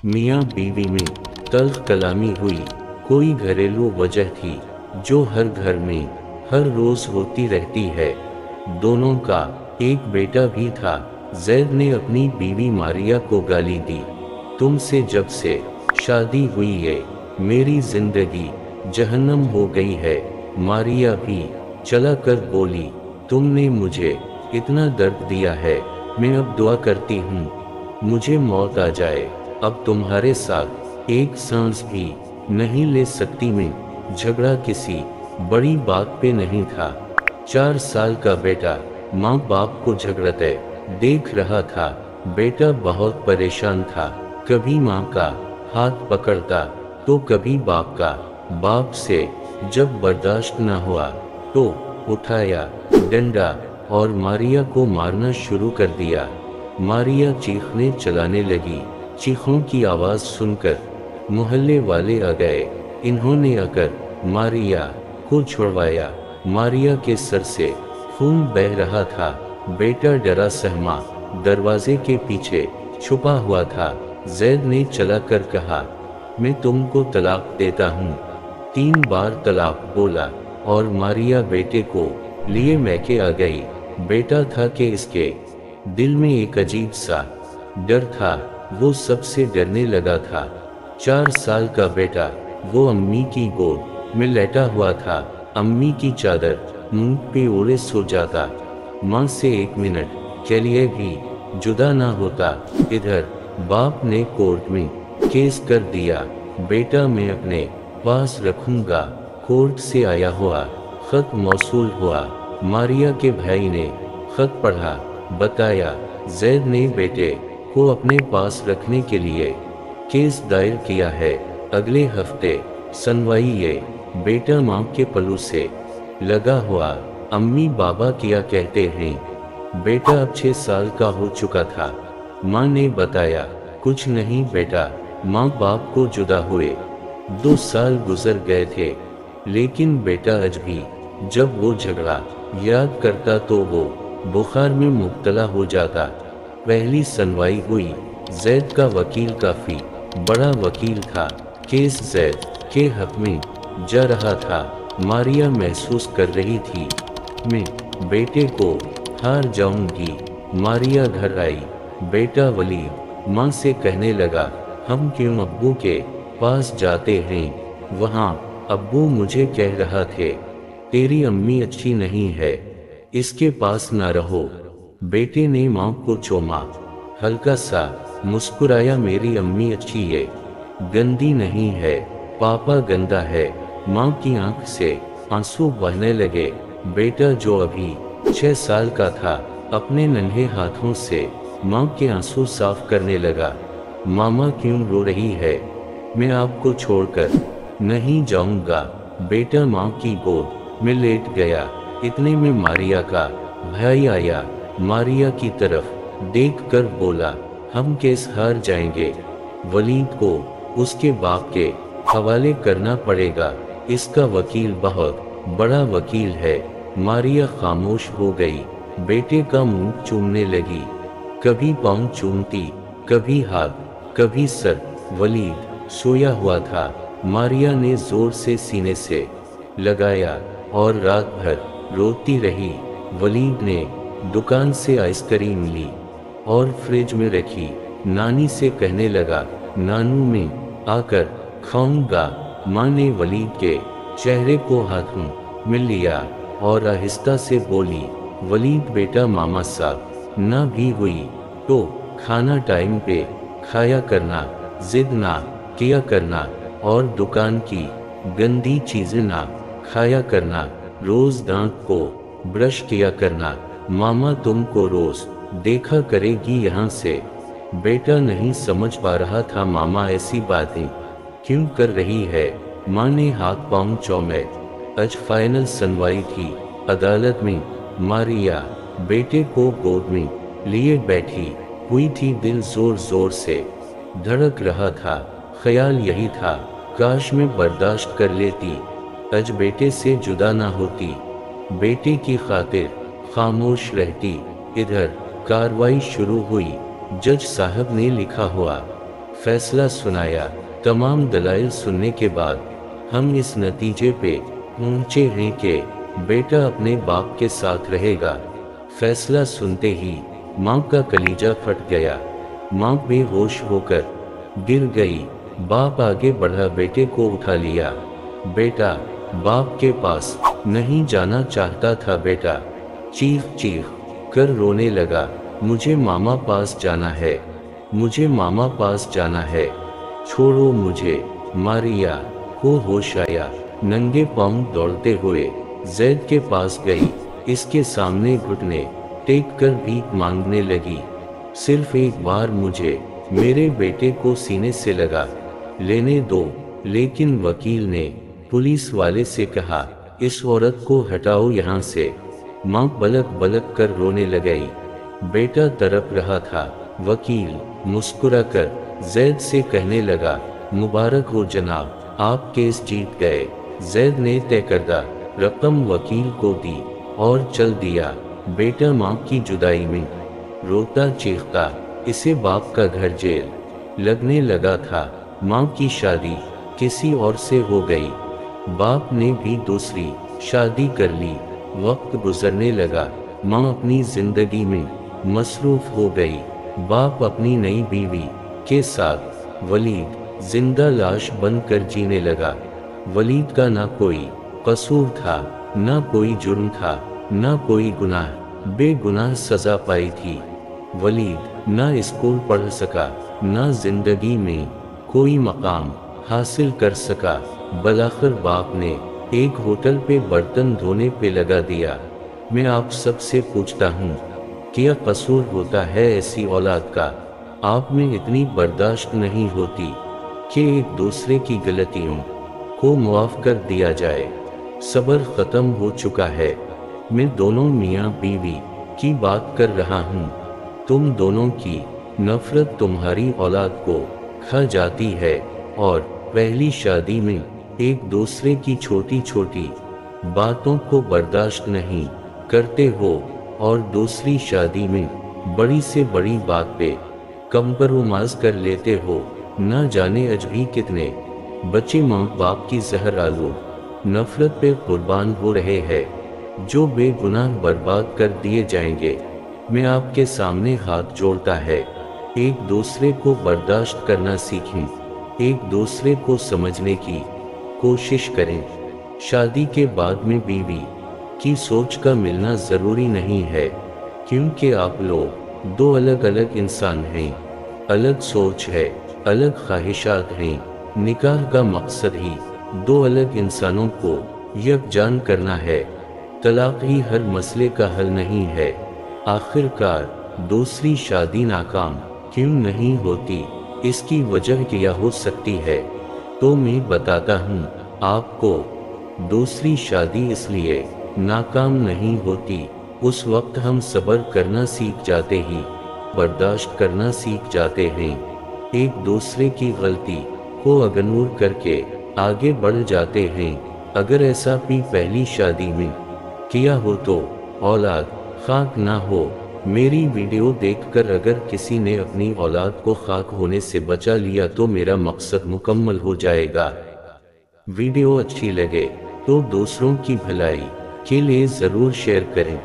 मियाँ बीवी में तल्ख कलामी हुई। कोई घरेलू वजह थी जो हर घर में हर रोज होती रहती है। दोनों का एक बेटा भी था। जैद ने अपनी बीवी मारिया को गाली दी, तुमसे जब से शादी हुई है मेरी जिंदगी जहन्नम हो गई है। मारिया भी चला कर बोली, तुमने मुझे इतना दर्द दिया है, मैं अब दुआ करती हूँ मुझे मौत आ जाए, अब तुम्हारे साथ एक सांस भी नहीं ले सकती मैं। झगड़ा किसी बड़ी बात पे नहीं था। 4 साल का बेटा माँ बाप को झगड़ते देख रहा था। बेटा बहुत परेशान था, कभी माँ का हाथ पकड़ता तो कभी बाप का। बाप से जब बर्दाश्त न हुआ तो उठाया डंडा और मारिया को मारना शुरू कर दिया। मारिया चीखने चलाने लगी। चीखों की आवाज सुनकर मोहल्ले वाले आ गए। इन्होंने आकर मारिया को छुड़वाया। मारिया के सर से खून बह रहा था। बेटा डरा सहमा दरवाजे के पीछे छुपा हुआ था। जैद ने चला कर कहा, मैं तुमको तलाक देता हूँ। 3 बार तलाक बोला और मारिया बेटे को लिए मैके आ गई। बेटा था कि इसके दिल में एक अजीब सा डर था, वो सबसे डरने लगा था। 4 साल का बेटा वो अम्मी की गोद में लेटा हुआ था। अम्मी की चादर मुंह पे ओढ़े सो जाता। माँ से 1 मिनट के लिए भी जुदा ना होता। इधर बाप ने कोर्ट में केस कर दिया, बेटा मैं अपने पास रखूंगा। कोर्ट से आया हुआ खत मौसूल हुआ। मारिया के भाई ने खत पढ़ा, बताया जैद ने बेटे को अपने पास रखने के लिए केस दायर किया है। अगले हफ्ते सुनवाई है। बेटा माँ के पल्लू से लगा हुआ। अम्मी बाबा क्या कहते हैं? बेटा अब 6 साल का हो चुका था। माँ ने बताया, कुछ नहीं बेटा, माँ बाप को जुदा हुए 2 साल गुजर गए थे, लेकिन बेटा आज भी जब वो झगड़ा याद करता तो वो बुखार में मुब्तला हो जाता। पहली सुनवाई हुई। जैद का वकील काफी बड़ा वकील था। केस जैद के हक में जा रहा था। मारिया महसूस कर रही थी, मैं बेटे को हार जाऊंगी। मारिया घर आई। बेटा वलीद माँ से कहने लगा, हम क्यों अब्बू के पास जाते हैं? वहाँ अब्बू मुझे कह रहा थे तेरी अम्मी अच्छी नहीं है, इसके पास ना रहो। बेटे ने माँ को चूमा, हल्का सा मुस्कुराया, मेरी अम्मी अच्छी है, गंदी नहीं है। पापा गंदा है। माँ की आंख से आंसू बहने लगे। बेटा जो अभी 6 साल का था अपने नन्हे हाथों से माँ के आंसू साफ करने लगा। मामा क्यों रो रही है? मैं आपको छोड़कर नहीं जाऊंगा। बेटा माँ की गोद में लेट गया। इतने में मारिया का भाई आया। मारिया की तरफ देखकर बोला, हम केस हार जाएंगे, वलीद को उसके बाप के हवाले करना पड़ेगा, इसका वकील बहुत बड़ा वकील है। मारिया खामोश हो गई। बेटे का मुंह चूमने लगी, कभी पाँव चूमती, कभी हाथ, कभी सर। वलीद सोया हुआ था। मारिया ने जोर से सीने से लगाया और रात भर रोती रही। वलीद ने दुकान से आइसक्रीम ली और फ्रिज में रखी। नानी से कहने लगा, नानू मैं आकर खाऊंगा। माँ ने वलीद के चेहरे को हाथों में लिया और आहिस्ता से बोली, वलीद बेटा मामा साहब ना भी हुई तो खाना टाइम पे खाया करना, जिद ना किया करना और दुकान की गंदी चीजें ना खाया करना, रोज दांत को ब्रश किया करना। मामा तुमको रोज देखा करेगी यहाँ से। बेटा नहीं समझ पा रहा था मामा ऐसी बातें क्यों कर रही है। माँ ने हाथ पांव चौमे। आज फाइनल सुनवाई थी। अदालत में मारिया बेटे को गोद में लिए बैठी हुई थी। दिल जोर जोर से धड़क रहा था। ख्याल यही था, काश मैं बर्दाश्त कर लेती, आज बेटे से जुदा ना होती, बेटे की खातिर खामोश रहती। इधर कार्रवाई शुरू हुई। जज साहब ने लिखा हुआ फैसला सुनाया। तमाम दलाइल सुनने के बाद हम इस नतीजे पे पहुंचे हैं कि बेटा अपने बाप के साथ रहेगा। फैसला सुनते ही माँ का कलीजा फट गया। माँ बेहोश होकर गिर गई। बाप आगे बढ़ा, बेटे को उठा लिया। बेटा बाप के पास नहीं जाना चाहता था। बेटा चीख चीख कर रोने लगा, मुझे मामा पास जाना है, मुझे मामा पास जाना है, छोड़ो मुझे। मारिया को होश आया, नंगे पांव दौड़ते हुए जैद के पास गई। इसके सामने घुटने टेक कर भीख मांगने लगी। सिर्फ एक बार मुझे मेरे बेटे को सीने से लगा लेने दो। लेकिन वकील ने पुलिस वाले से कहा, इस औरत को हटाओ यहाँ से। माँ बलक बलक कर रोने लगी। बेटा तड़प रहा था। वकील मुस्कुराकर जैद से कहने लगा, मुबारक हो जनाब, आप केस जीत गए। जैद ने तय करदा रकम वकील को दी और चल दिया। बेटा माँ की जुदाई में रोता चीखता, इसे बाप का घर जेल लगने लगा था। माँ की शादी किसी और से हो गई। बाप ने भी दूसरी शादी कर ली। वक्त गुजरने लगा। माँ अपनी जिंदगी में मसरूफ हो गई। बाप अपनी नई बीवी के साथ वलीद जिंदा लाश बनकर जीने लगा। वलीद का ना कोई कसूर था, ना कोई जुर्म था, ना कोई गुनाह, बेगुनाह सजा पाई थी। वलीद ना स्कूल पढ़ सका, ना जिंदगी में कोई मकाम हासिल कर सका। बलाखिर बाप ने एक होटल पे बर्तन धोने पे लगा दिया। मैं आप सबसे पूछता हूँ, क्या कसूर होता है ऐसी औलाद का? आप में इतनी बर्दाश्त नहीं होती कि एक दूसरे की गलतियों को मुआफ कर दिया जाए। सब्र खत्म हो चुका है। मैं दोनों मियाँ बीवी की बात कर रहा हूँ। तुम दोनों की नफरत तुम्हारी औलाद को खा जाती है और पहली शादी में एक दूसरे की छोटी छोटी बातों को बर्दाश्त नहीं करते हो और दूसरी शादी में बड़ी से बड़ी बात पे कंप्रोमाइज कर लेते हो। न जाने अजभी कितने बच्चे माँ बाप की जहर आलू नफरत पे कुर्बान हो रहे हैं, जो बेगुनाह बर्बाद कर दिए जाएंगे। मैं आपके सामने हाथ जोड़ता है, एक दूसरे को बर्दाश्त करना सीखें, एक दूसरे को समझने की कोशिश करें। शादी के बाद में बीवी की सोच का मिलना जरूरी नहीं है, क्योंकि आप लोग दो अलग अलग इंसान हैं, अलग सोच है, अलग ख्वाहिशात हैं। निकाह का मकसद ही दो अलग इंसानों को यकजान करना है। तलाक ही हर मसले का हल नहीं है। आखिरकार दूसरी शादी नाकाम क्यों नहीं होती, इसकी वजह क्या हो सकती है? तो मैं बताता हूँ आपको। दूसरी शादी इसलिए नाकाम नहीं होती, उस वक्त हम सब्र करना सीख जाते ही बर्दाश्त करना सीख जाते हैं। एक दूसरे की गलती को इग्नोर करके आगे बढ़ जाते हैं। अगर ऐसा भी पहली शादी में किया हो तो औलाद खाक ना हो। मेरी वीडियो देखकर अगर किसी ने अपनी औलाद को खाक होने से बचा लिया तो मेरा मकसद मुकम्मल हो जाएगा। वीडियो अच्छी लगे तो दूसरों की भलाई के लिए ज़रूर शेयर करें।